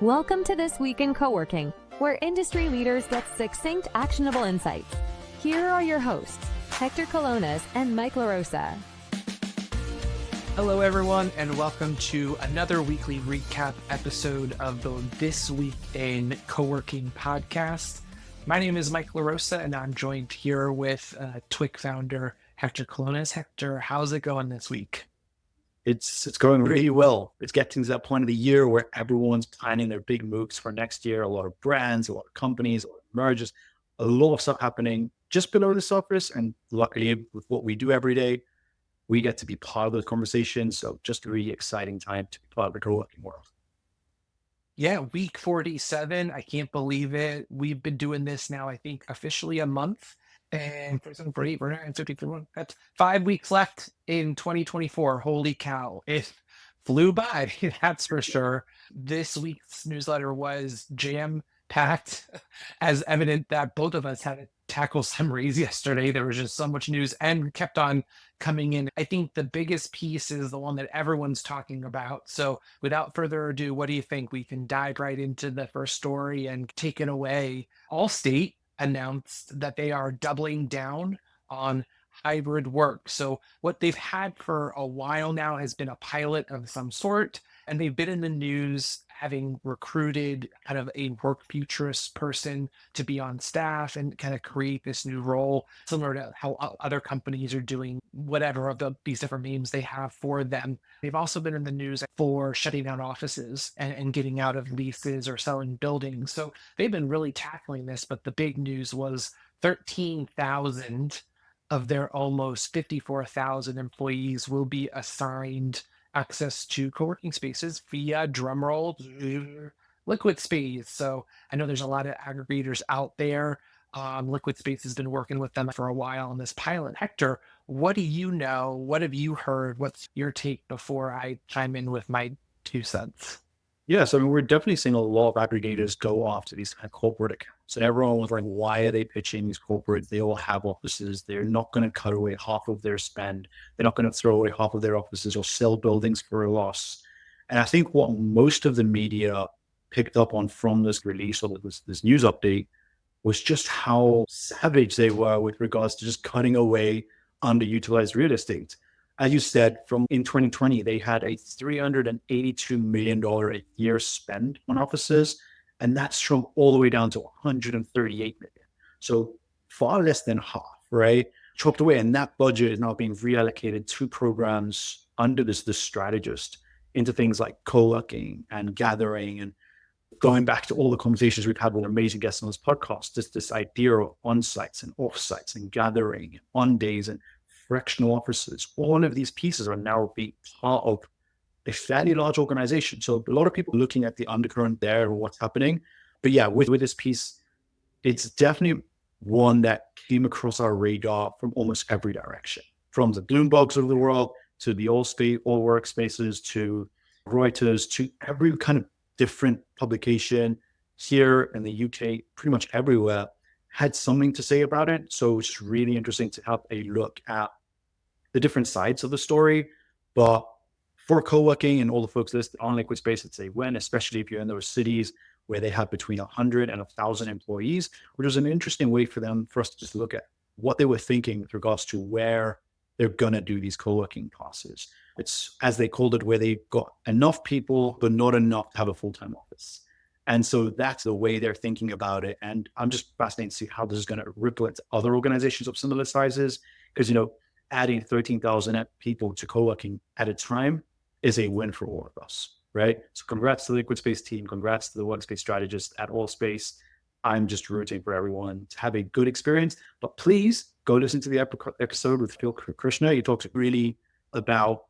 Welcome to This Week in Coworking, where industry leaders get succinct, actionable insights. Here are your hosts, Hector Colones and Mike LaRosa. Hello, everyone, and welcome to another weekly recap episode of the This Week in Coworking podcast. My name is Mike LaRosa, and I'm joined here with TWIC founder Hector Colones. Hector, how's it going this week? It's going really well. It's getting to that point of the year where everyone's planning their big moves for next year. A lot of brands, a lot of companies, a lot of mergers, a lot of stuff happening just below the surface. And luckily, with what we do every day, we get to be part of those conversations. So just a really exciting time to be part of the co-working world. Yeah, week 47. I can't believe it. We've been doing this now, I think, officially a month. And for some for 8, for 9, 51, that's 5 weeks left in 2024. Holy cow. It flew by, that's for sure. This week's newsletter was jam-packed, as evident that both of us had to tackle some raise yesterday. There was just so much news and kept on coming in. I think the biggest piece is the one that everyone's talking about. So without further ado, what do you think? We can dive right into the first story and take it away. Allstate announced that they are doubling down on hybrid work. So what they've had for a while now has been a pilot of some sort, and they've been in the news having recruited kind of a work futurist person to be on staff and kind of create this new role, similar to how other companies are doing whatever of these different names they have for them. They've also been in the news for shutting down offices and getting out of leases or selling buildings. So they've been really tackling this, but the big news was 13,000 of their almost 54,000 employees will be assigned access to co-working spaces via, drumroll, Liquid Space. So I know there's a lot of aggregators out there. Liquid Space has been working with them for a while on this pilot. Hector, what do you know? What have you heard? What's your take before I chime in with my 2 cents? Yes, I mean, we're definitely seeing a lot of aggregators go after these kind of corporate accounts. And everyone was like, why are they pitching these corporates? They all have offices. They're not going to cut away half of their spend. They're not going to throw away half of their offices or sell buildings for a loss. And I think what most of the media picked up on from this release or this news update was just how savage they were with regards to just cutting away underutilized real estate. As you said, from in 2020, they had a $382 million a year spend on offices, and that's shrunk all the way down to 138 million. So far less than half, right? Chopped away, and that budget is now being reallocated to programs under this strategist into things like co-working and gathering, and going back to all the conversations we've had with amazing guests on this podcast, this idea of on-sites and off-sites and gathering on days and fractional offices. All of these pieces are now being part of a fairly large organization. So a lot of people looking at the undercurrent there or what's happening. But yeah, with this piece, it's definitely one that came across our radar from almost every direction, from the Bloombergs of the world to the Allstate, all workspaces, to Reuters, to every kind of different publication here in the UK, pretty much everywhere had something to say about it. So it's really interesting to have a look at the different sides of the story. But for co-working and all the folks listed on Liquid Space, it's a win, especially if you're in those cities where they have between 100 and 1,000 employees, which is an interesting way for us to just look at what they were thinking with regards to where they're going to do these co-working classes. It's, as they called it, where they've got enough people, but not enough to have a full-time office. And so that's the way they're thinking about it. And I'm just fascinated to see how this is going to ripple into other organizations of similar sizes. Because, adding 13,000 people to co-working at a time is a win for all of us, right? So congrats to the Liquid Space team. Congrats to the Workspace strategist at Allspace. I'm just rooting for everyone to have a good experience. But please go listen to the episode with Phil Krishna. He talks really about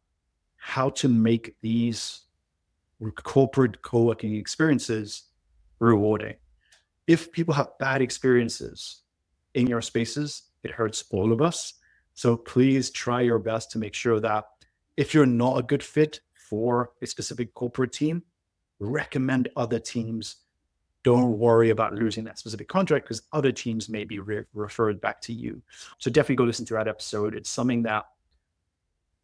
how to make these corporate co-working experiences rewarding. If people have bad experiences in your spaces, it hurts all of us. So please try your best to make sure that if you're not a good fit for a specific corporate team, recommend other teams. Don't worry about losing that specific contract because other teams may be referred back to you. So definitely go listen to that episode. It's something that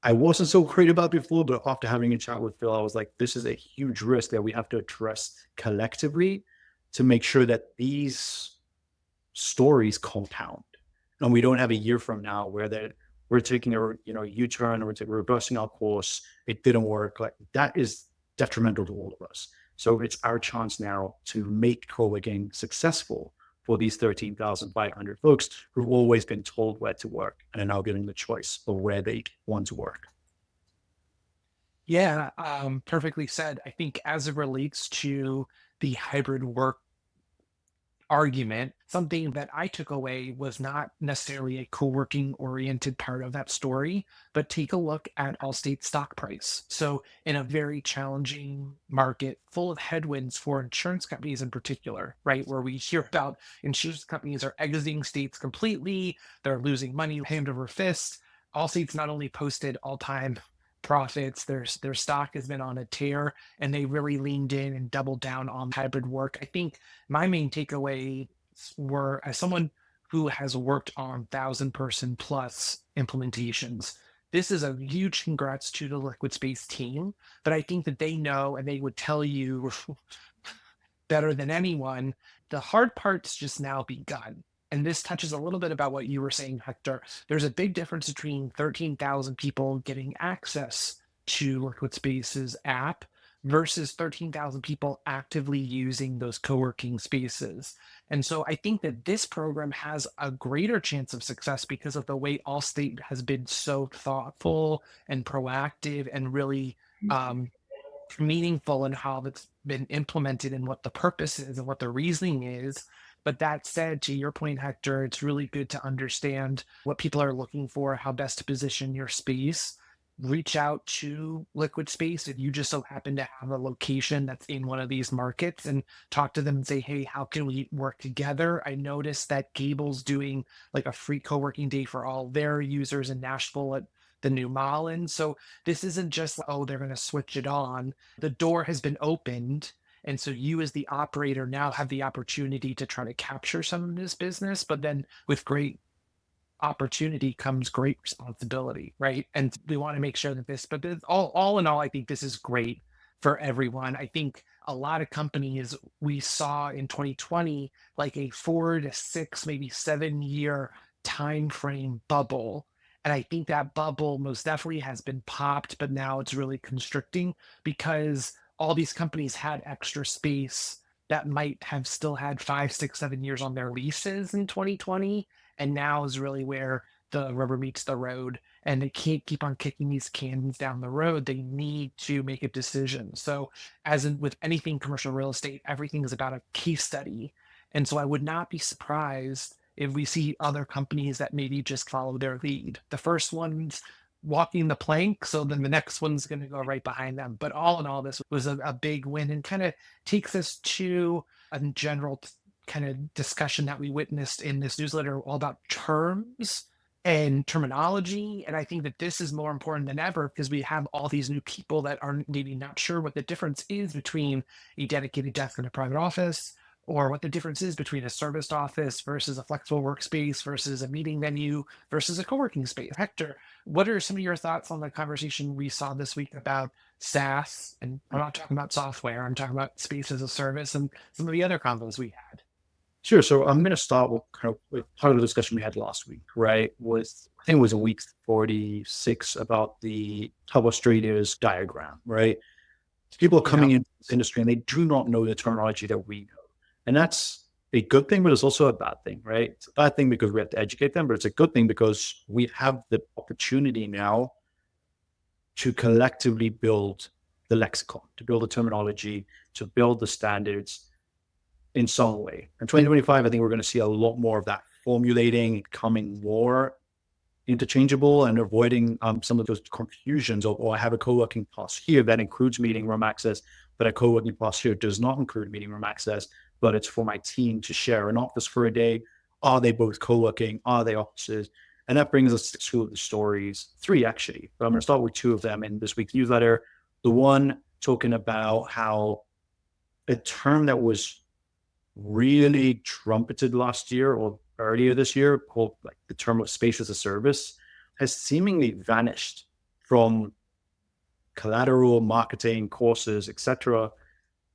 I wasn't so worried about before, but after having a chat with Phil, I was like, this is a huge risk that we have to address collectively to make sure that these stories compound. And we don't have a year from now where that we're taking a U-turn, or we're reversing our course. It didn't work. Like, that is detrimental to all of us. So it's our chance now to make co-working successful for these 13,500 folks who've always been told where to work and are now given the choice of where they want to work. Yeah, perfectly said. I think as it relates to the hybrid work argument, something that I took away was not necessarily a co-working oriented part of that story, but take a look at Allstate stock price. So in a very challenging market full of headwinds for insurance companies in particular, right? Where we hear about insurance companies are exiting states completely, they're losing money hand over fist. Allstate's not only posted all-time profits, their stock has been on a tear, and they really leaned in and doubled down on hybrid work. I think my main takeaway were, as someone who has worked on 1,000-person plus implementations, this is a huge congrats to the Liquid Space team. But I think that they know, and they would tell you better than anyone, the hard part's just now begun. And this touches a little bit about what you were saying, Hector. There's a big difference between 13,000 people getting access to Liquid Space's app versus 13,000 people actively using those co-working spaces. And so I think that this program has a greater chance of success because of the way Allstate has been so thoughtful and proactive and really um, meaningful in how it's been implemented and what the purpose is and what the reasoning is. But that said, to your point, Hector, it's really good to understand what people are looking for, how best to position your space. Reach out to Liquid Space if you just so happen to have a location that's in one of these markets, and talk to them and say, hey, how can we work together? I noticed that Gable's doing like a free co-working day for all their users in Nashville at the new mall. And so this isn't just, oh, they're going to switch it on. The door has been opened. And so you, as the operator, now have the opportunity to try to capture some of this business. But then with great opportunity comes great responsibility, right? And we want to make sure that but all in all, I think this is great for everyone. I think a lot of companies we saw in 2020, like a 4 to 6, maybe 7 year time frame bubble. And I think that bubble most definitely has been popped, but now it's really constricting because all these companies had extra space that might have still had 5, 6, 7 years on their leases in 2020. And now is really where the rubber meets the road, and they can't keep on kicking these cans down the road. They need to make a decision. So, as in with anything commercial real estate, everything is about a case study. And so I would not be surprised if we see other companies that maybe just follow their lead. The first one's walking the plank, so then the next one's going to go right behind them. But all in all, this was a big win, and kind of takes us to a general kind of discussion that we witnessed in this newsletter, all about terms and terminology. And I think that this is more important than ever because we have all these new people that are maybe not sure what the difference is between a dedicated desk and a private office, or what the difference is between a serviced office versus a flexible workspace versus a meeting venue versus a co-working space. Hector, what are some of your thoughts on the conversation we saw this week about SaaS? And I'm not talking about software, I'm talking about space as a service and some of the other combos we had. Sure. So I'm going to start with part of the discussion we had last week, right? I think it was a week 46 about the Traders diagram, right? People are coming into this industry and they do not know the terminology that we know. And that's a good thing, but it's also a bad thing, right? It's a bad thing because we have to educate them, but it's a good thing because we have the opportunity now to collectively build the lexicon, to build the terminology, to build the standards in some way. In 2025, I think we're going to see a lot more of that formulating, becoming more interchangeable and avoiding some of those confusions of, oh, I have a co-working pass here that includes meeting room access, but a co-working pass here does not include meeting room access, but it's for my team to share an office for a day. Are they both co-working? Are they offices? And that brings us to two of the stories, three actually, but I'm going to start with two of them in this week's newsletter. The one talking about how a term that was really trumpeted last year or earlier this year, called like the term of space as a service, has seemingly vanished from collateral, marketing, courses, etc.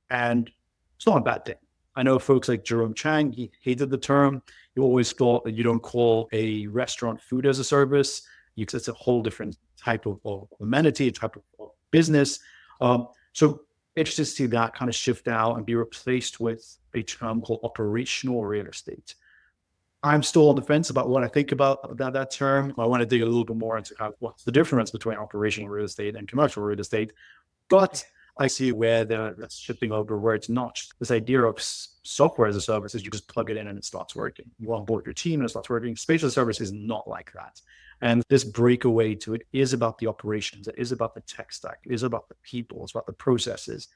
And it's not a bad thing. I know folks like Jerome Chang, he hated the term. He always thought that you don't call a restaurant food as a service. It's a whole different type of amenity, type of business. So interested to see that kind of shift out and be replaced with a term called operational real estate. I'm still on the fence about what I think about that term. I want to dig a little bit more into what's the difference between operational real estate and commercial real estate. But I see where that's shifting over, where it's not this idea of software as a service is you just plug it in and it starts working. You onboard your team and it starts working. Space as a service is not like that. And this breakaway to it is about the operations. It is about the tech stack. It is about the people. It's about the processes.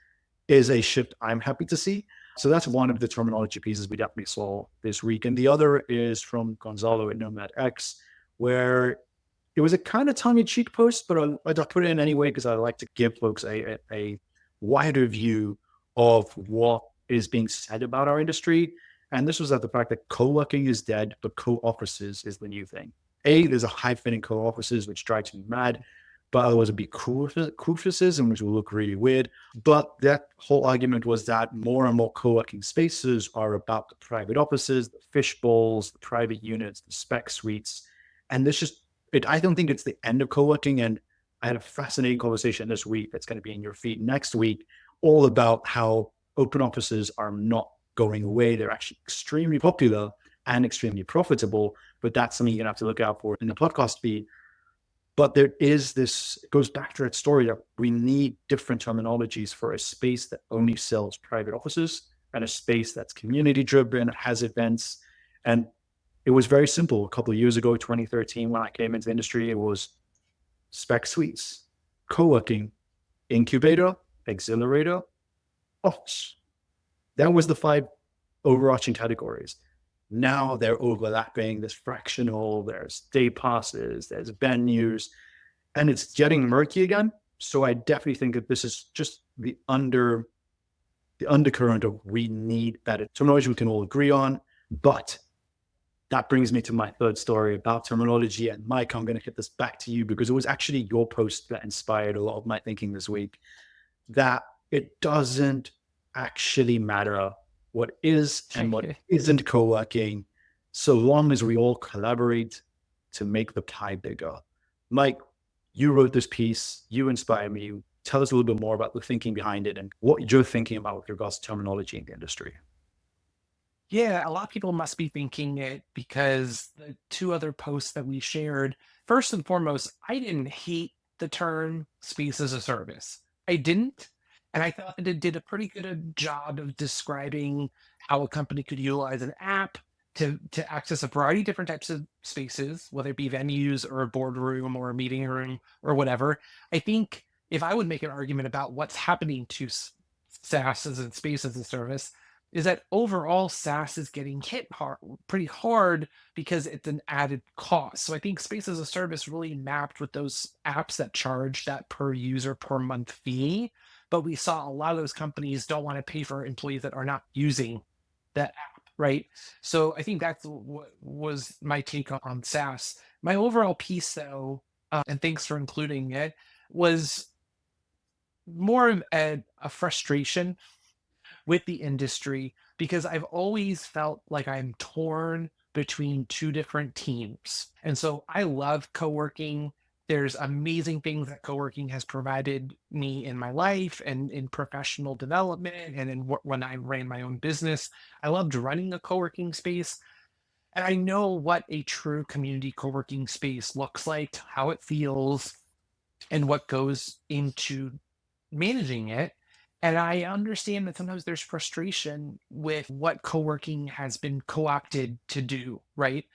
Is a shift I'm happy to see. So that's one of the terminology pieces we definitely saw this week. And the other is from Gonzalo at Nomad X, where it was a kind of tongue-in-cheek post, but I put it in anyway because I like to give folks a wider view of what is being said about our industry. And this was at the fact that co-working is dead, but co-offices is the new thing. There's a hyphen in co-offices, which drives me mad. But otherwise it'd be co-offices, which will look really weird. But that whole argument was that more and more co-working spaces are about the private offices, the fish bowls, the private units, the spec suites. And I don't think it's the end of co-working. And I had a fascinating conversation this week that's going to be in your feed next week, all about how open offices are not going away. They're actually extremely popular and extremely profitable. But that's something you're going to have to look out for in the podcast feed. But there is this, it goes back to that story that we need different terminologies for a space that only sells private offices and a space that's community driven, has events. And it was very simple. A couple of years ago, 2013, when I came into the industry, it was spec suites, co-working, incubator, accelerator, office. That was the 5 overarching categories. Now they're overlapping. There's fractional, there's day passes, there's venues, and it's getting murky again. So I definitely think that this is just the undercurrent of we need better terminology we can all agree on. But that brings me to my third story about terminology. And Mike, I'm going to hit this back to you because it was actually your post that inspired a lot of my thinking this week, that it doesn't actually matter what is and what isn't co-working, so long as we all collaborate to make the pie bigger. Mike, you wrote this piece, you inspired me. Tell us a little bit more about the thinking behind it and what you're thinking about with regards to terminology in the industry. Yeah, a lot of people must be thinking it because the 2 other posts that we shared, first and foremost, I didn't hate the term space as a service. I didn't. And I thought that it did a pretty good job of describing how a company could utilize an app to access a variety of different types of spaces, whether it be venues or a boardroom or a meeting room or whatever. I think if I would make an argument about what's happening to SaaS as a space as a service, is that overall SaaS is getting hit pretty hard because it's an added cost. So I think space as a service really mapped with those apps that charge that per user per month fee. But we saw a lot of those companies don't want to pay for employees that are not using that app, right? So I think that's what was my take on SaaS. My overall piece, though, and thanks for including it, was more of a frustration with the industry because I've always felt like I'm torn between 2 different teams. And so I love co-working. There's amazing things that co-working has provided me in my life and in professional development and when I ran my own business. I loved running a co-working space. And I know what a true community co-working space looks like, how it feels, and what goes into managing it. And I understand that sometimes there's frustration with what co-working has been co-opted to do, right?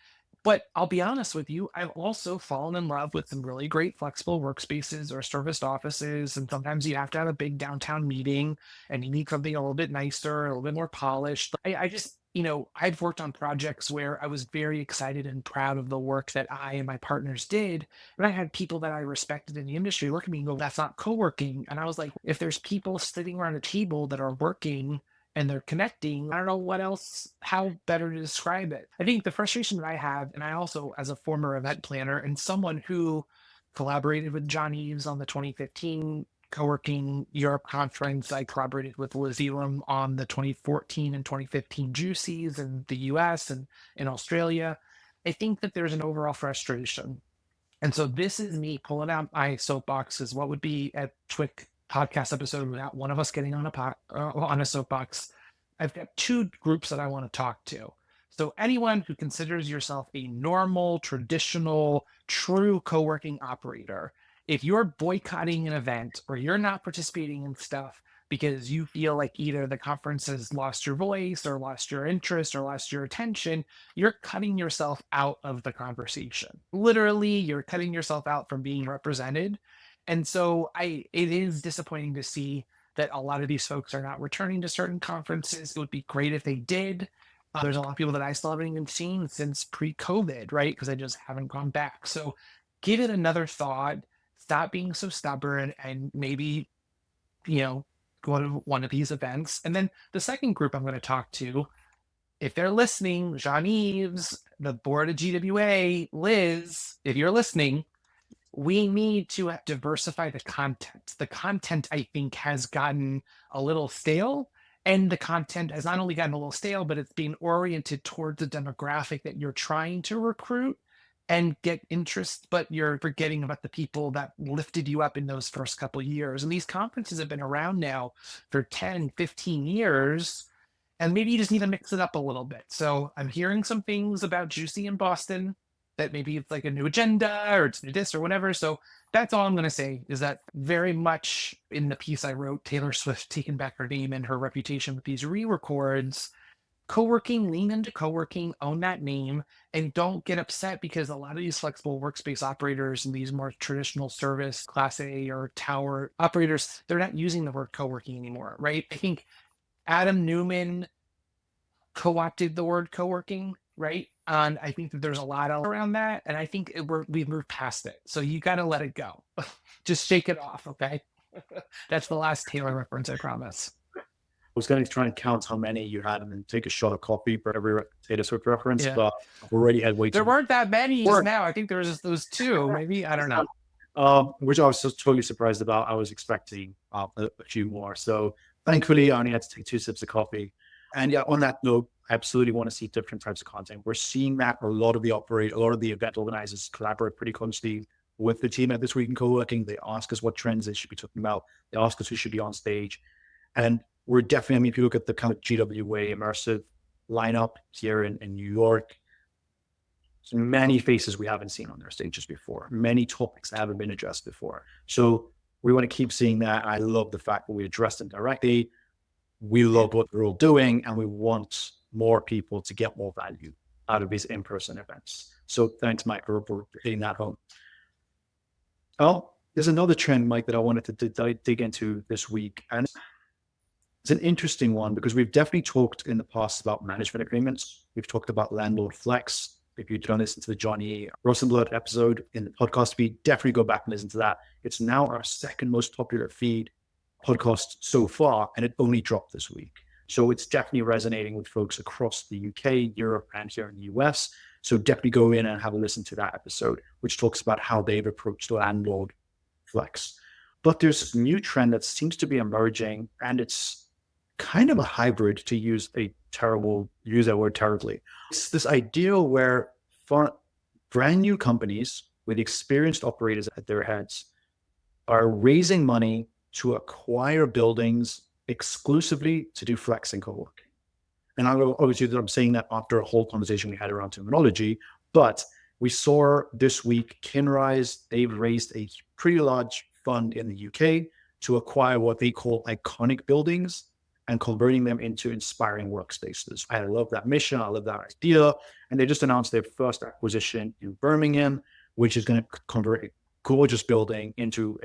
But I'll be honest with you, I've also fallen in love with some really great flexible workspaces or serviced offices. And sometimes you have to have a big downtown meeting and you need something a little bit nicer, a little bit more polished. I just, I've worked on projects where I was very excited and proud of the work that I and my partners did. But I had people that I respected in the industry look at me and go, that's not co-working. And I was like, if there's people sitting around a table that are working and they're connecting, I don't know what else, how better to describe it. I think the frustration that I have, and I also, as a former event planner and someone who collaborated with John Eves on the 2015 Coworking Europe conference. I collaborated with Liz Elam on the 2014 and 2015 Juicies in the US and in Australia. I think that there's an overall frustration. And so this is me pulling out my soapboxes. What would be a quick podcast episode without one of us getting on on a soapbox? I've got two groups that I want to talk to. So anyone who considers yourself a normal, traditional, true co-working operator, if you're boycotting an event or you're not participating in stuff because you feel like either the conference has lost your voice or lost your interest or lost your attention, you're cutting yourself out of the conversation. Literally, you're cutting yourself out from being represented. And so it is disappointing to see that a lot of these folks are not returning to certain conferences. It would be great if they did. There's a lot of people that I still haven't even seen since pre-COVID, right? Because I just haven't gone back. So give it another thought. Stop being so stubborn and maybe, go to one of these events. And then the second group I'm going to talk to, if they're listening, Jean Eves, the board of GWA, Liz, if you're listening, we need to diversify the content. The content, I think, has gotten a little stale. And the content has not only gotten a little stale, but it's being oriented towards the demographic that you're trying to recruit and get interest, but you're forgetting about the people that lifted you up in those first couple of years. And these conferences have been around now for 10, 15 years. And maybe you just need to mix it up a little bit. So I'm hearing some things about Juicy in Boston that maybe it's like a new agenda or it's new this or whatever. So that's all I'm going to say is that very much in the piece I wrote, Taylor Swift taking back her name and her reputation with these re-records. Co-working, lean into co-working, own that name, and don't get upset because a lot of these flexible workspace operators and these more traditional service class A or tower operators, they're not using the word co-working anymore, right? I think Adam Newman co-opted the word co-working, right? And I think that there's a lot around that. And I think we've moved past it. So you got to let it go. Just shake it off. Okay. That's the last Taylor reference, I promise. I was going to try and count how many you had and then take a shot of coffee for every Taylor Swift reference, but we already had way too There weren't that many just now. I think there was just those two, maybe. I don't know. Which I was just totally surprised about. I was expecting a few more. So thankfully, I only had to take 2 sips of coffee. And yeah, on that note, I absolutely want to see different types of content. We're seeing that a lot of the event organizers collaborate pretty closely with the team at This Week in Co-working. They ask us what trends they should be talking about. They ask us who should be on stage. And we're definitely, if you look at the kind of GWA immersive lineup here in New York, there's many faces we haven't seen on their stages before, many topics that haven't been addressed before. So we want to keep seeing that. I love the fact that we address them directly. We love what we're all doing, and we want more people to get more value out of these in-person events. So thanks, Mike, for hitting that home. Oh, there's another trend, Mike, that I wanted to dig into this week. And it's an interesting one because we've definitely talked in the past about management agreements. We've talked about landlord flex. If you don't listen to the Johnny Rosenblatt episode in the podcast feed, definitely go back and listen to that. It's now our second most popular feed podcast so far, and it only dropped this week. So it's definitely resonating with folks across the UK, Europe, and here in the US. So definitely go in and have a listen to that episode, which talks about how they've approached the landlord flex. But there's this new trend that seems to be emerging, and it's kind of a hybrid, to use that word terribly. It's this idea where for brand new companies with experienced operators at their heads are raising money to acquire buildings exclusively to do flex and co-working. And obviously I'm saying that after a whole conversation we had around terminology, but we saw this week Kinrise, they've raised a pretty large fund in the UK to acquire what they call iconic buildings and converting them into inspiring workspaces. I love that mission. I love that idea. And they just announced their first acquisition in Birmingham, which is going to convert a gorgeous building into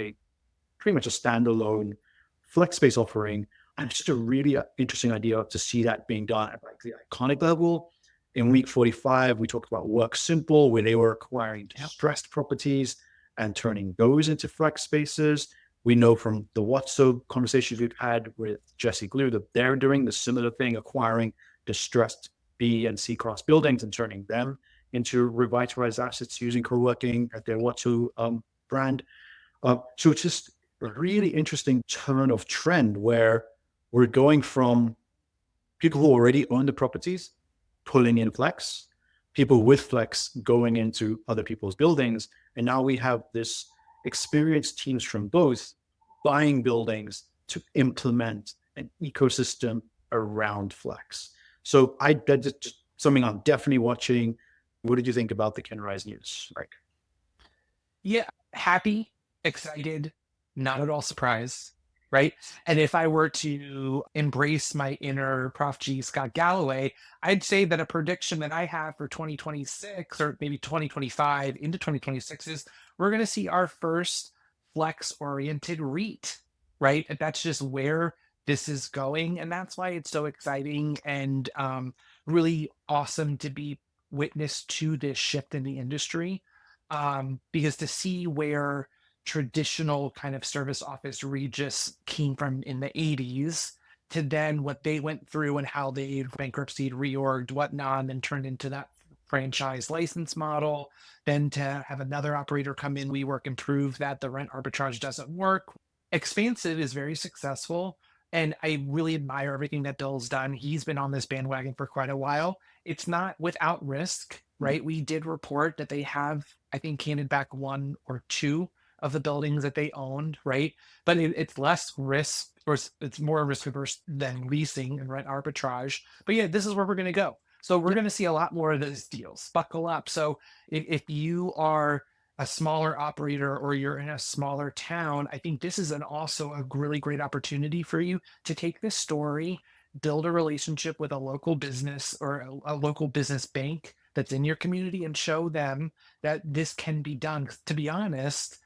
pretty much a standalone flex space offering. And it's just a really interesting idea to see that being done at the iconic level. In week 45, we talked about Work Simple, where they were acquiring distressed properties and turning those into flex spaces. We know from the WhatsApp conversations we've had with Jesse Glue that they're doing the similar thing, acquiring distressed B and C class buildings and turning them into revitalized assets using co-working at their WhatsApp brand. So it's just a really interesting turn of trend where we're going from people who already own the properties pulling in flex, people with flex going into other people's buildings. And now we have this experienced teams from both buying buildings to implement an ecosystem around flex. So that's just something I'm definitely watching. What did you think about the Kinrise news, Mike? Yeah, happy, excited, not at all surprised, right? And if I were to embrace my inner Prof G Scott Galloway, I'd say that a prediction that I have for 2026 or maybe 2025 into 2026 is we're going to see our first flex oriented REIT, right? And that's just where this is going. And that's why it's so exciting and really awesome to be witness to this shift in the industry, because to see where traditional kind of service office regis came from in the 80s to then what they went through and how they bankruptcy, reorged, whatnot, and then turned into that franchise license model, then to have another operator come in, we work and prove that the rent arbitrage doesn't work. Expansive is very successful. And I really admire everything that Bill's done. He's been on this bandwagon for quite a while. It's not without risk, right? We did report that they have, I think, handed back one or two of the buildings that they owned, right? But it's less risk, or it's more risk averse than leasing and rent arbitrage. But yeah, this is where we're going to go. So we're going to see a lot more of those deals. Buckle up. So if you are a smaller operator or you're in a smaller town, I think this is also a really great opportunity for you to take this story, build a relationship with a local business or a local business bank that's in your community and show them that this can be done. 'Cause to be honest,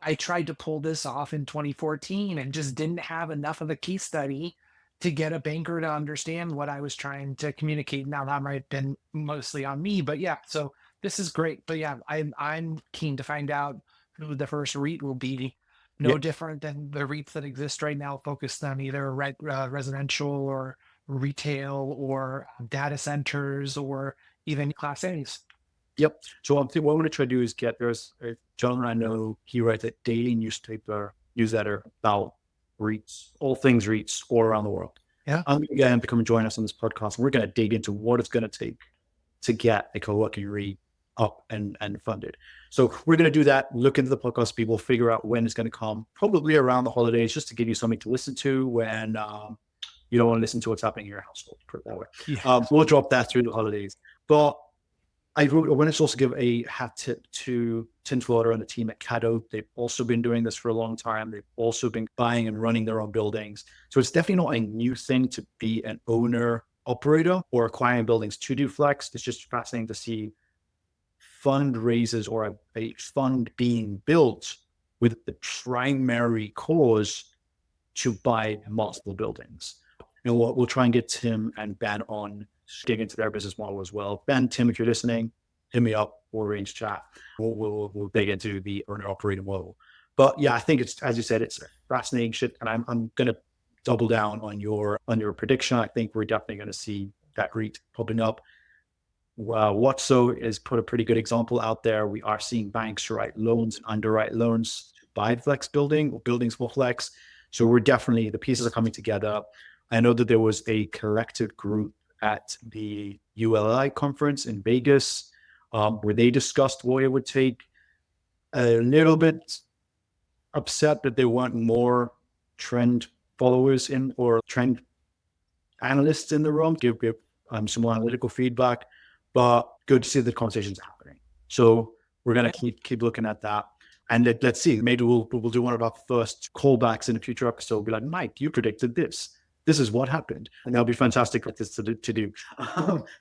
I tried to pull this off in 2014 and just didn't have enough of a case study to get a banker to understand what I was trying to communicate. Now that might have been mostly on me, but yeah, so this is great. But yeah, I'm keen to find out who the first REIT will be. Yeah. No different than the REITs that exist right now, focused on either residential or retail or data centers or even Class A's. Yep. So what I'm going to try to do is there's a gentleman I know, he writes a daily newsletter about REITs, all things REITs all around the world. Yeah. I'm going to get him to come and join us on this podcast. And we're going to dig into what it's going to take to get a co-working REIT up and funded. So we're going to do that, look into the podcast, people figure out when it's going to come, probably around the holidays, just to give you something to listen to when you don't want to listen to what's happening in your household, put it that way. Yeah. We'll drop that through the holidays. But I want to also give a hat tip to Tintwater and the team at Caddo. They've also been doing this for a long time. They've also been buying and running their own buildings. So it's definitely not a new thing to be an owner, operator, or acquiring buildings to do flex. It's just fascinating to see fundraisers or a fund being built with the primary cause to buy multiple buildings. And we'll try and get Tim and Ben on, dig into their business model as well. Ben, Tim, if you're listening, hit me up. We'll arrange chat. We'll dig into the owner operator model. But yeah, I think it's, as you said, it's fascinating shit. And I'm going to double down on your prediction. I think we're definitely going to see that REIT popping up. Watso has put a pretty good example out there. We are seeing banks write loans and underwrite loans to buy flex building or buildings for flex. So we're definitely, the pieces are coming together. I know that there was a collective group at the ULI conference in Vegas where they discussed what it would take. A little bit upset that they want more trend followers in or trend analysts in the room, give some more analytical feedback, but good to see the conversations happening. So we're going to keep looking at that. And let's see, maybe we'll do one of our first callbacks in a future episode. We'll be like, Mike, you predicted this. This is what happened. And that'll be fantastic for this to do.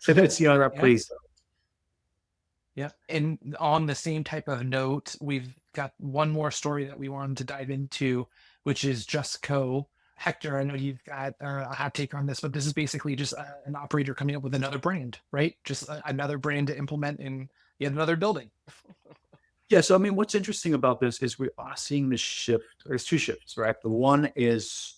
So let's see how that plays. Yeah. And on the same type of note, we've got one more story that we wanted to dive into, which is Just Co. Hector, I know you've got a hot take on this, but this is basically just an operator coming up with another brand, right? Just another brand to implement in yet another building. Yeah. So, I mean, what's interesting about this is we are seeing this shift. There's two shifts, right? The one is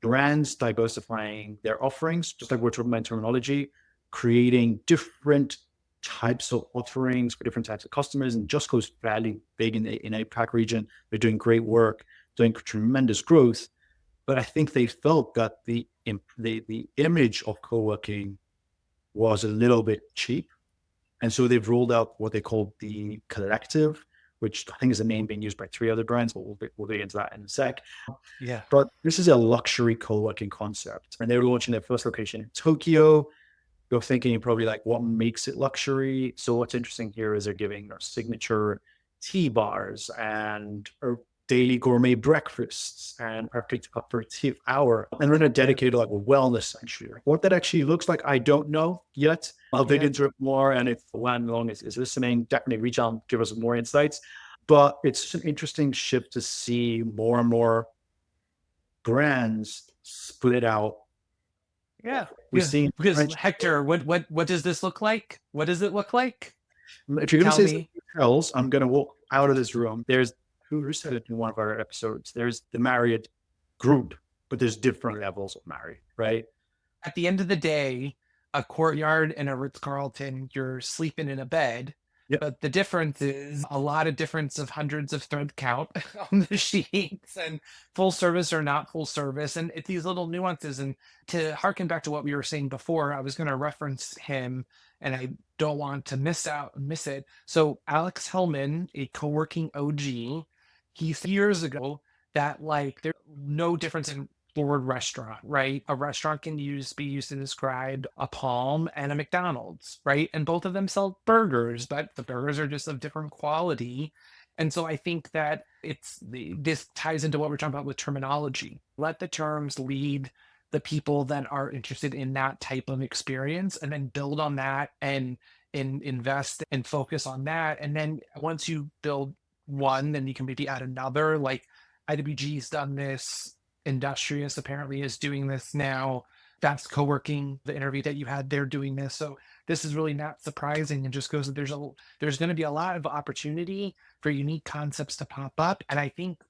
brands diversifying their offerings, just like we're talking about terminology, creating different types of offerings for different types of customers, and just goes fairly big in the APAC region. They're doing great work, doing tremendous growth. But I think they felt that the image of co-working was a little bit cheap. And so they've rolled out what they call the Collective, which I think is a name being used by 3 other brands, but we'll get into that in a sec. Yeah. But this is a luxury co-working concept. And they were launching their first location in Tokyo. You're thinking probably like, what makes it luxury? So what's interesting here is they're giving their signature tea bars and daily gourmet breakfasts and perfect aperitif hour. And they're going to dedicate like a wellness sanctuary. What that actually looks like, I don't know yet. I'll dig into it more. And if Wan Long is listening, definitely reach out and give us more insights. But it's an interesting shift to see more and more brands split out. Yeah. We've seen because Hector, what does this look like? What does it look like? If you're going to Tell say me. hotels, I'm going to walk out of this room. There's who said it in one of our episodes. There's the Marriott group, but there's different levels of Marriott, right? At the end of the day, a Courtyard and a Ritz-Carlton, you're sleeping in a bed. Yep. But the difference is a lot of difference of hundreds of thread count on the sheets, and full service or not full service. And it's these little nuances. And to harken back to what we were saying before, I was going to reference him and I don't want to miss it. So Alex Hellman, a co-working OG, he said years ago that like there's no difference in the word restaurant, right? A restaurant can be used to describe a Palm and a McDonald's, right? And both of them sell burgers, but the burgers are just of different quality. And so I think that this ties into what we're talking about with terminology. Let the terms lead the people that are interested in that type of experience, and then build on that and invest and focus on that. And then once you build one, then you can maybe add another. Like IWG's done this. Industrious apparently is doing this now. That's co-working. The interview that you had, they're doing this. So this is really not surprising, and just goes that there's going to be a lot of opportunity for unique concepts to pop up. And I think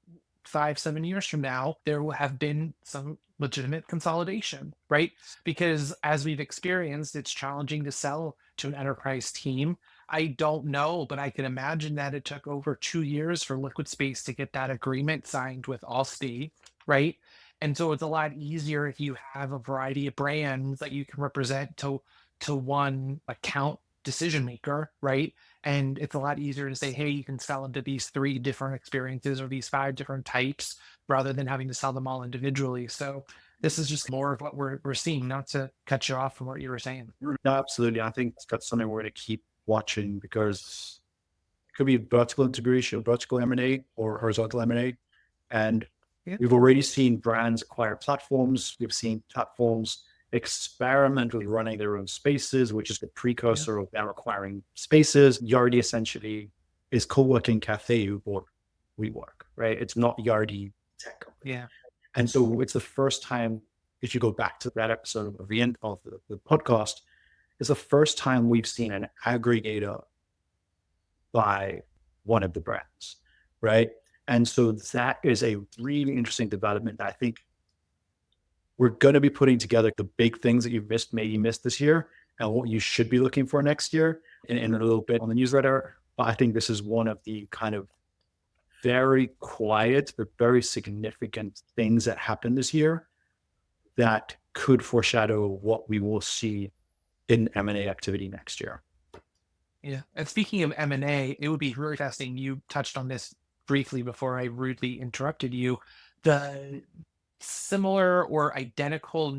5-7 years from now, there will have been some legitimate consolidation, right? Because as we've experienced, it's challenging to sell to an enterprise team. I don't know, but I can imagine that it took over 2 years for Liquid Space to get that agreement signed with Allstate, right? And so it's a lot easier if you have a variety of brands that you can represent to one account decision maker, right? And it's a lot easier to say, hey, you can sell into these 3 different experiences or these 5 different types, rather than having to sell them all individually. So this is just more of what we're seeing, not to cut you off from what you were saying. No, absolutely. I think that's something we're going to keep watching, because it could be vertical integration, vertical M&A or horizontal M&A. And we've already seen brands acquire platforms. We've seen platforms experiment with running their own spaces, which is the precursor of them acquiring spaces. Yardi essentially is co-working cafe or WeWork, right? It's not Yardi tech company. Yeah. And so it's the first time, if you go back to that episode of the end of the podcast, it's the first time we've seen an aggregator by one of the brands, right? And so that is a really interesting development that I think we're going to be putting together the big things that you've maybe missed this year, and what you should be looking for next year in a little bit on the newsletter. But I think this is one of the kind of very quiet, but very significant things that happened this year that could foreshadow what we will see in M&A activity next year. Yeah. And speaking of M&A, it would be really fascinating. You touched on this briefly before I rudely interrupted you. The similar or identical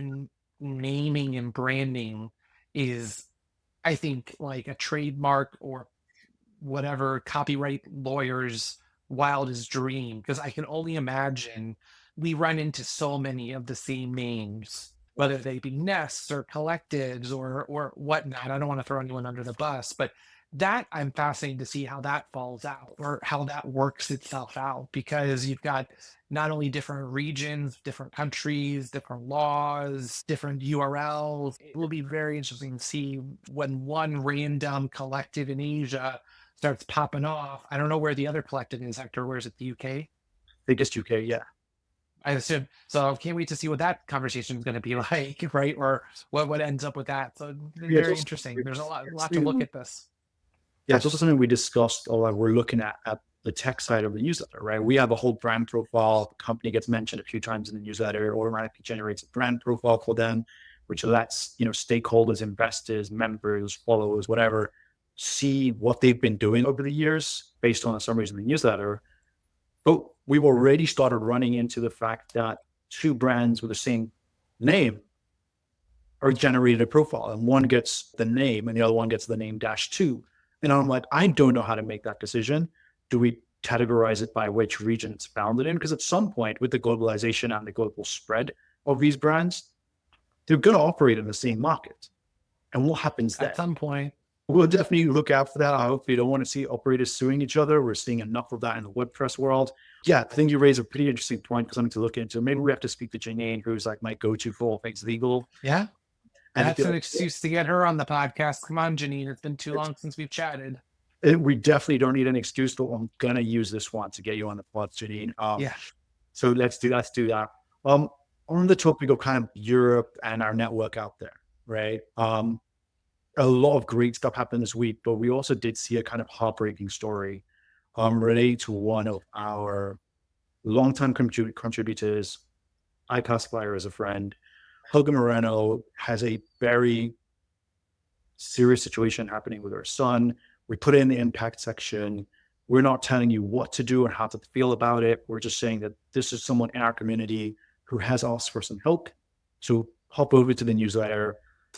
naming and branding is, I think, like a trademark or whatever copyright lawyer's wildest dream, because I can only imagine we run into so many of the same names, whether they be nests or collectives or whatnot. I don't want to throw anyone under the bus, but that I'm fascinated to see how that falls out, or how that works itself out, because you've got not only different regions, different countries, different laws, different URLs. It will be very interesting to see when one random collective in Asia starts popping off. I don't know where the other collective is, Hector. Where is it? The UK? They just UK, yeah. I assume. So I can't wait to see what that conversation is going to be like, right? Or what ends up with that. So Yeah, it's very also, interesting. There's a lot to look it's at this. yeah, it's also something we discussed, or like we're looking at the tech side of the newsletter, right? We have a whole brand profile. The company gets mentioned a few times in the newsletter, it automatically generates a brand profile for them, which lets, stakeholders, investors, members, followers, whatever, see what they've been doing over the years based on the summaries in the newsletter. But we've already started running into the fact that two brands with the same name are generated a profile, and one gets the name and the other one gets the name -2. And I'm like, I don't know how to make that decision. Do we categorize it by which region it's founded in? Because at some point, with the globalization and the global spread of these brands, they're going to operate in the same market. And what happens then? At some point. We'll definitely look out for that. I hope we don't want to see operators suing each other. We're seeing enough of that in the WordPress world. Yeah, I think you raise a pretty interesting point, something to look into. Maybe we have to speak to Janine, who's like my go-to for all things legal. Yeah. And That's an excuse to get her on the podcast. Come on, Janine. It's been too long since we've chatted. we definitely don't need an excuse, but I'm going to use this one to get you on the pod, Janine. Yeah. So let's do that. On the topic of kind of Europe and our network out there, right? A lot of great stuff happened this week, but we also did see a kind of heartbreaking story related to one of our longtime contributors. I classify her as a friend. Helga Moreno has a very serious situation happening with her son. We put it in the impact section. We're not telling you what to do or how to feel about it. We're just saying that this is someone in our community who has asked for some help. So hop over to the newsletter,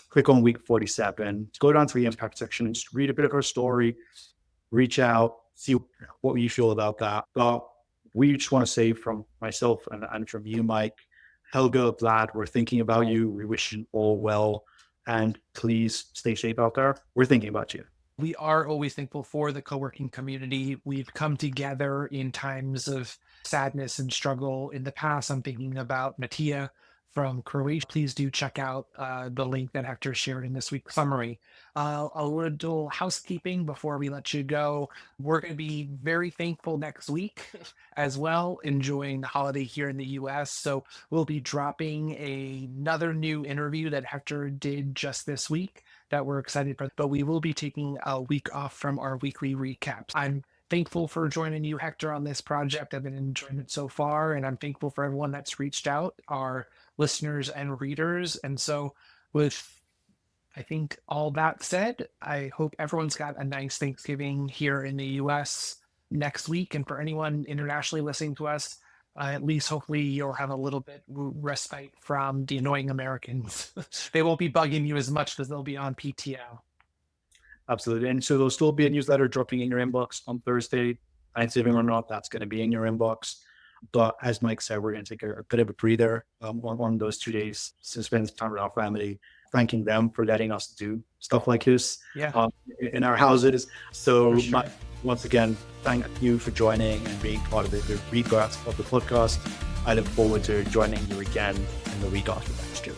click on week 47, go down to the impact section and just read a bit of her story, reach out, see what you feel about that. But we just want to say from myself and from you, Mike, Helga, Vlad, we're thinking about you. We wish you all well. And please stay safe out there. We're thinking about you. We are always thankful for the co-working community. We've come together in times of sadness and struggle in the past. I'm thinking about Matija from Croatia. Please do check out the link that Hector shared in this week's summary. A little housekeeping before we let you go. We're going to be very thankful next week as well, enjoying the holiday here in the US. So we'll be dropping another new interview that Hector did just this week that we're excited for, but we will be taking a week off from our weekly recaps. I'm thankful for joining you, Hector, on this project. I've been enjoying it so far, and I'm thankful for everyone that's reached out, our listeners and readers. And so with, I think, all that said, I hope everyone's got a nice Thanksgiving here in the US next week. And for anyone internationally listening to us, at least hopefully you'll have a little bit respite from the annoying Americans. They won't be bugging you as much because they'll be on PTO. Absolutely. And so there'll still be a newsletter dropping in your inbox on Thursday. Thanksgiving or not, that's going to be in your inbox. But as Mike said, we're going to take a bit of a breather on those 2 days to spend time with our family, thanking them for letting us do stuff like this in our houses. So sure. Mike, once again, thank you for joining and being part of the rebirth of the podcast. I look forward to joining you again in the week after next year.